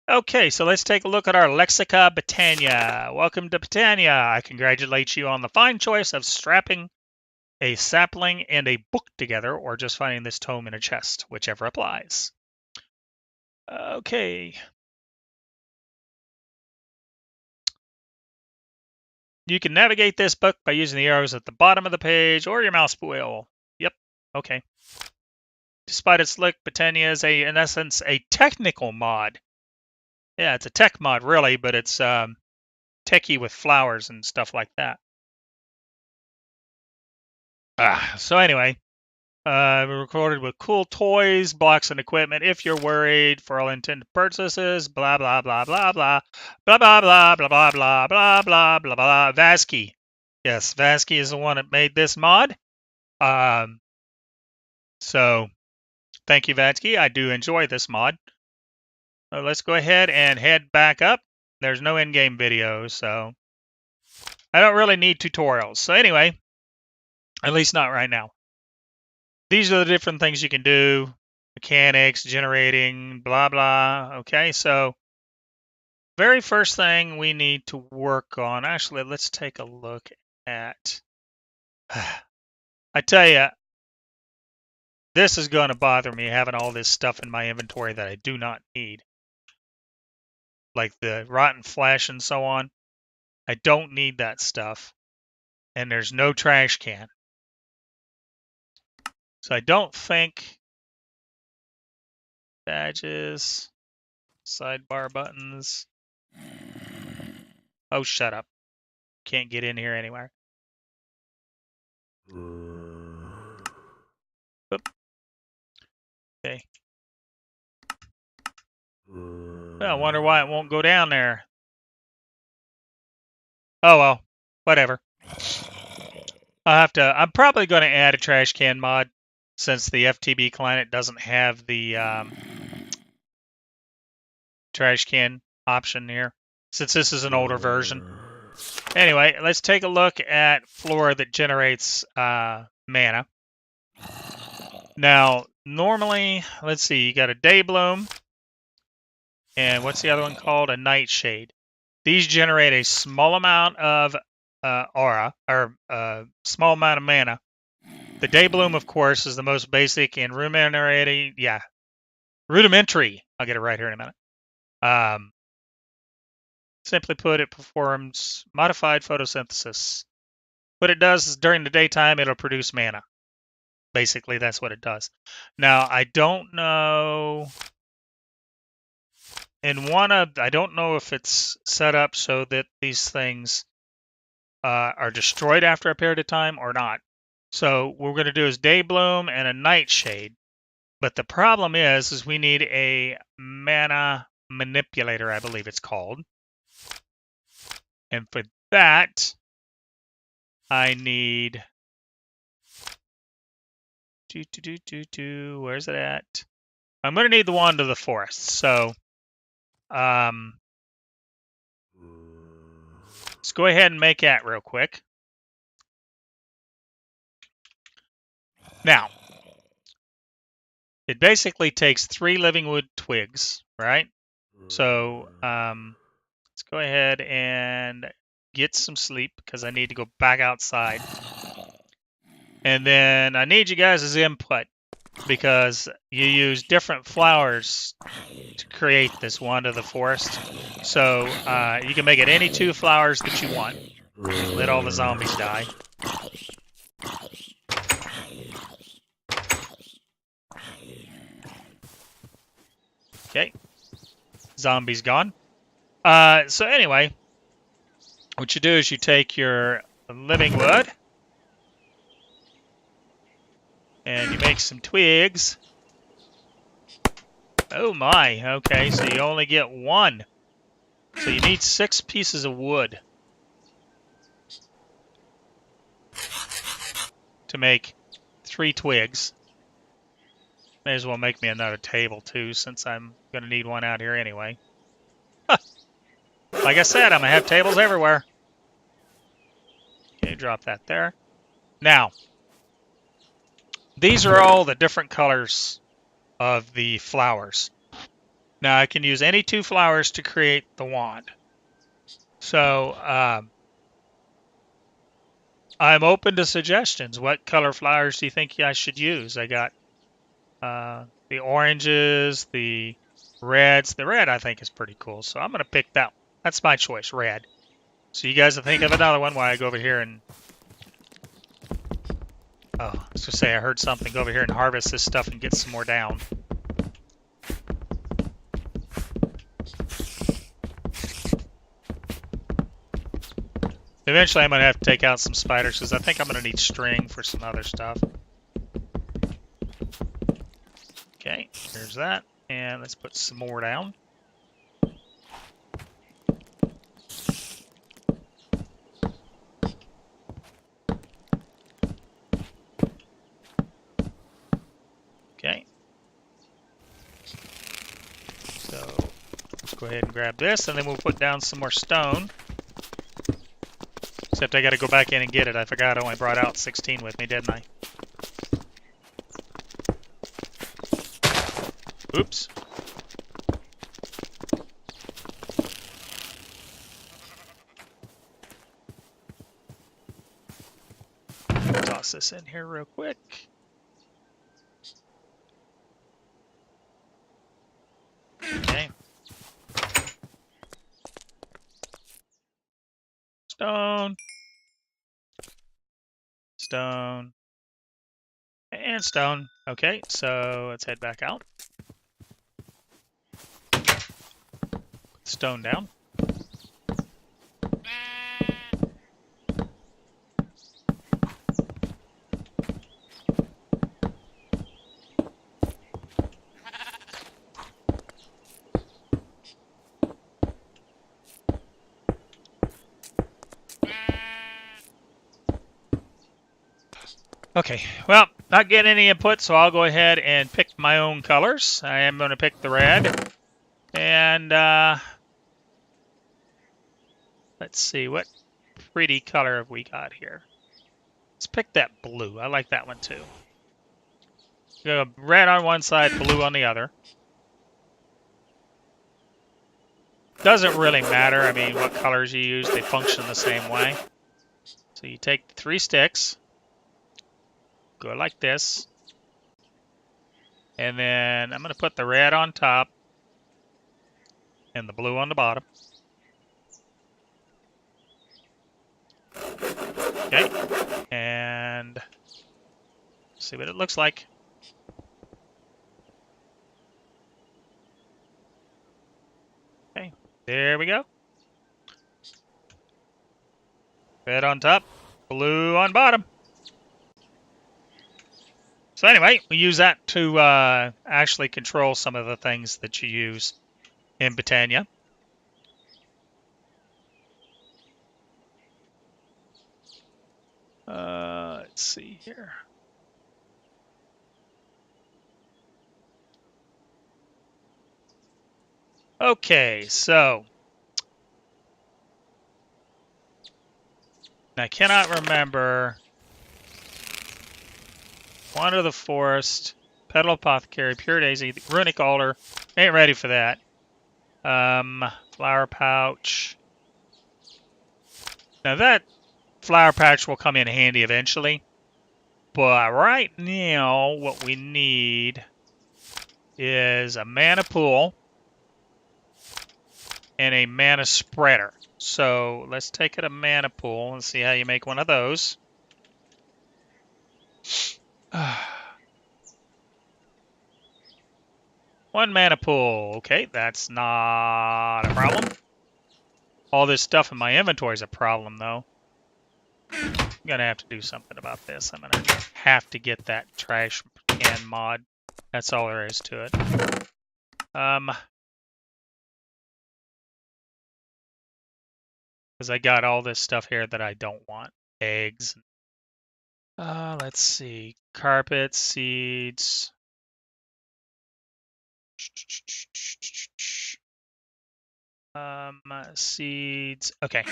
Okay, so let's take a look at our Lexica Britannia. Welcome to Britannia. I congratulate you on the fine choice of strapping a sapling and a book together, or just finding this tome in a chest, whichever applies. Okay. You can navigate this book by using the arrows at the bottom of the page or your mouse wheel. Yep, okay. Despite its look, Britannia is, in essence, a technical mod. Yeah, it's a tech mod, really, but it's techie with flowers and stuff like that. So anyway, we recorded with cool toys, blocks, and equipment. If you're worried, for all intended purposes, blah blah blah blah blah blah blah blah blah blah blah blah blah blah blah. Vasky, yes, Vasky is the one that made this mod. So thank you, Vasky. I do enjoy this mod. So let's go ahead and head back up. There's no in-game video, so I don't really need tutorials. So anyway, at least not right now. These are the different things you can do. Mechanics, generating, blah, blah. Okay, so very first thing we need to work on. Actually, let's take a look at... I tell you, this is going to bother me, having all this stuff in my inventory that I do not need. Like the rotten flesh and so on. I don't need that stuff. And there's no trash can. So I don't think badges, sidebar buttons. Oh, shut up. Can't get in here anywhere. Oop. Okay. Well, I wonder why it won't go down there. Oh, well. Whatever. I'm probably going to add a trash can mod since the FTB client doesn't have the trash can option here, since this is an older version. Anyway, let's take a look at flora that generates mana. Now, normally, let's see, you got a day bloom, and what's the other one called? A nightshade. These generate a small amount of aura, or small amount of mana. The day bloom, of course, is the most basic and rudimentary. Yeah, rudimentary. I'll get it right here in a minute. Simply put, it performs modified photosynthesis. What it does is during the daytime, it'll produce mana. Basically, that's what it does. Now, I don't know. I don't know if it's set up so that these things are destroyed after a period of time or not. So what we're going to do is day bloom and a nightshade. But the problem is we need a mana manipulator, I believe it's called. And for that, I need... Where's it at? I'm going to need the wand of the forest. So, let's go ahead and make that real quick. Now, it basically takes 3 living wood twigs, right? So, let's go ahead and get some sleep because I need to go back outside. And then I need you guys' input because you use different flowers to create this wand of the forest. So you can make it any 2 flowers that you want. Let all the zombies die. Okay. Zombies gone. So anyway, what you do is you take your living wood and you make some twigs. Oh my, okay, so you only get 1. So you need 6 pieces of wood to make 3 twigs. May as well make me another table too, since I'm going to need one out here anyway. Like I said, I'm going to have tables everywhere. Okay, drop that there. Now, these are all the different colors of the flowers. Now I can use any 2 flowers to create the wand. So I'm open to suggestions. What color flowers do you think I should use? I got the oranges, the reds. The red I think is pretty cool, so I'm going to pick that one. That's my choice, red. So you guys will think of another one while I go over here and... Oh, I was going to say I heard something. Go over here and harvest this stuff and get some more down. Eventually I'm going to have to take out some spiders because I think I'm going to need string for some other stuff. Okay, there's that. And let's put some more down. Okay. So let's go ahead and grab this, and then we'll put down some more stone. Except I got to go back in and get it. I forgot I only brought out 16 with me, didn't I? Oops. Toss this in here real quick. Okay. Stone. Stone. And stone. Okay, so let's head back out. Put stone down. Okay, well, not getting any input, so I'll go ahead and pick my own colors. I am going to pick the red. And let's see, what pretty color have we got here? Let's pick that blue. I like that one too. Go red on one side, blue on the other. Doesn't really matter, I mean, what colors you use, they function the same way. So you take the 3 sticks, go like this, and then I'm going to put the red on top and the blue on the bottom. Okay, and see what it looks like. Okay, there we go. Red on top, blue on bottom. So anyway, we use that to actually control some of the things that you use in Botania. Let's see here. Okay, so I cannot remember. Wander the Forest, Petal Apothecary, Pure Daisy, Runic Altar. Ain't ready for that. Flower Pouch. Now that Flower Pouch will come in handy eventually. But right now, what we need is a mana pool and a mana spreader. So let's take it a mana pool and see how you make one of those. One mana pool. Okay, that's not a problem. All this stuff in my inventory is a problem, though. I'm going to have to do something about this. I'm going to have to get that trash can mod. That's all there is to it. Because I got all this stuff here that I don't want. Eggs. Let's see. Carpet, seeds. Seeds. Okay.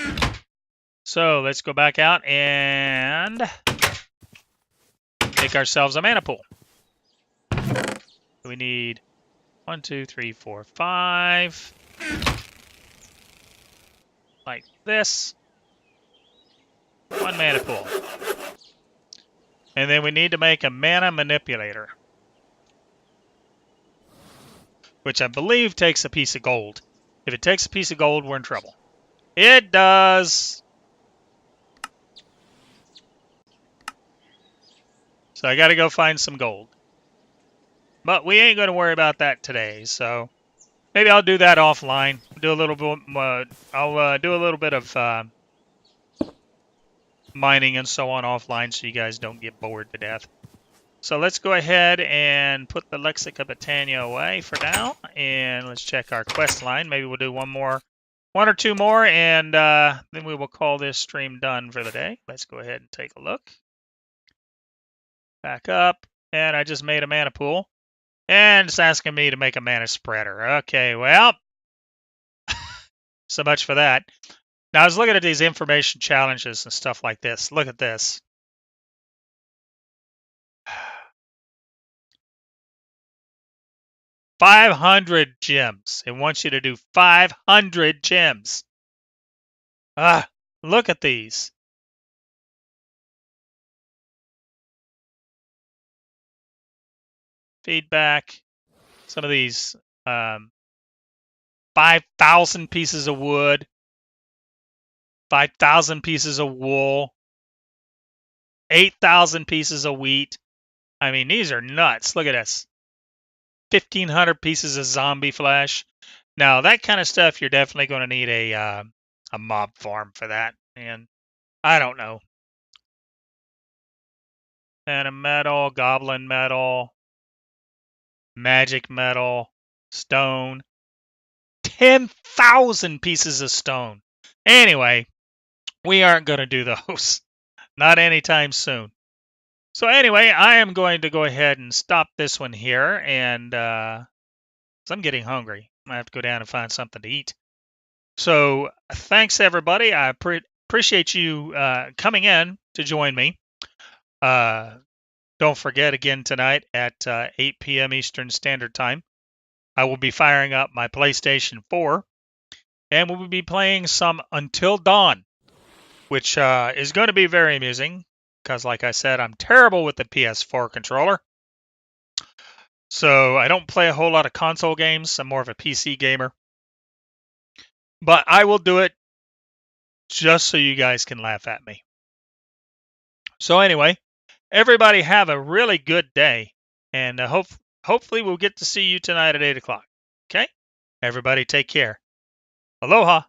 So let's go back out and make ourselves a mana pool. We need 1, 2, 3, 4, 5. Like this. 1 mana pool. And then we need to make a mana manipulator, which I believe takes a piece of gold. If it takes a piece of gold, we're in trouble. It does. So I got to go find some gold. But we ain't going to worry about that today. So maybe I'll do that offline. Do a little bit. I'll do a little bit of mining and so on offline, so you guys don't get bored to death. So let's go ahead and put the Lexica Botania away for now, and let's check our quest line. Maybe we'll do one or two more, and then we will call this stream done for the day. Let's go ahead and take a look. Back up, and I just made a mana pool, and it's asking me to make a mana spreader. Okay, well, so much for that. Now I was looking at these information challenges and stuff like this. Look at this. $500 gems. It wants you to do 500 gems. Look at these. Feedback. Some of these 5,000 pieces of wood, 5,000 pieces of wool, 8,000 pieces of wheat. I mean, these are nuts. Look at this. 1,500 pieces of zombie flesh. Now, that kind of stuff, you're definitely going to need a mob farm for that. And I don't know. And a metal, goblin metal, magic metal, stone. 10,000 pieces of stone. Anyway, we aren't going to do those. Not anytime soon. So anyway, I am going to go ahead and stop this one here. And 'cause I'm getting hungry. I have to go down and find something to eat. So thanks, everybody. I appreciate you coming in to join me. Don't forget, again tonight at 8 p.m. Eastern Standard Time, I will be firing up my PlayStation 4, and we'll be playing some Until Dawn, which is going to be very amusing because, like I said, I'm terrible with the PS4 controller. So I don't play a whole lot of console games. I'm more of a PC gamer. But I will do it just so you guys can laugh at me. So anyway, everybody have a really good day, and hopefully we'll get to see you tonight at 8 o'clock. Okay? Everybody take care. Aloha.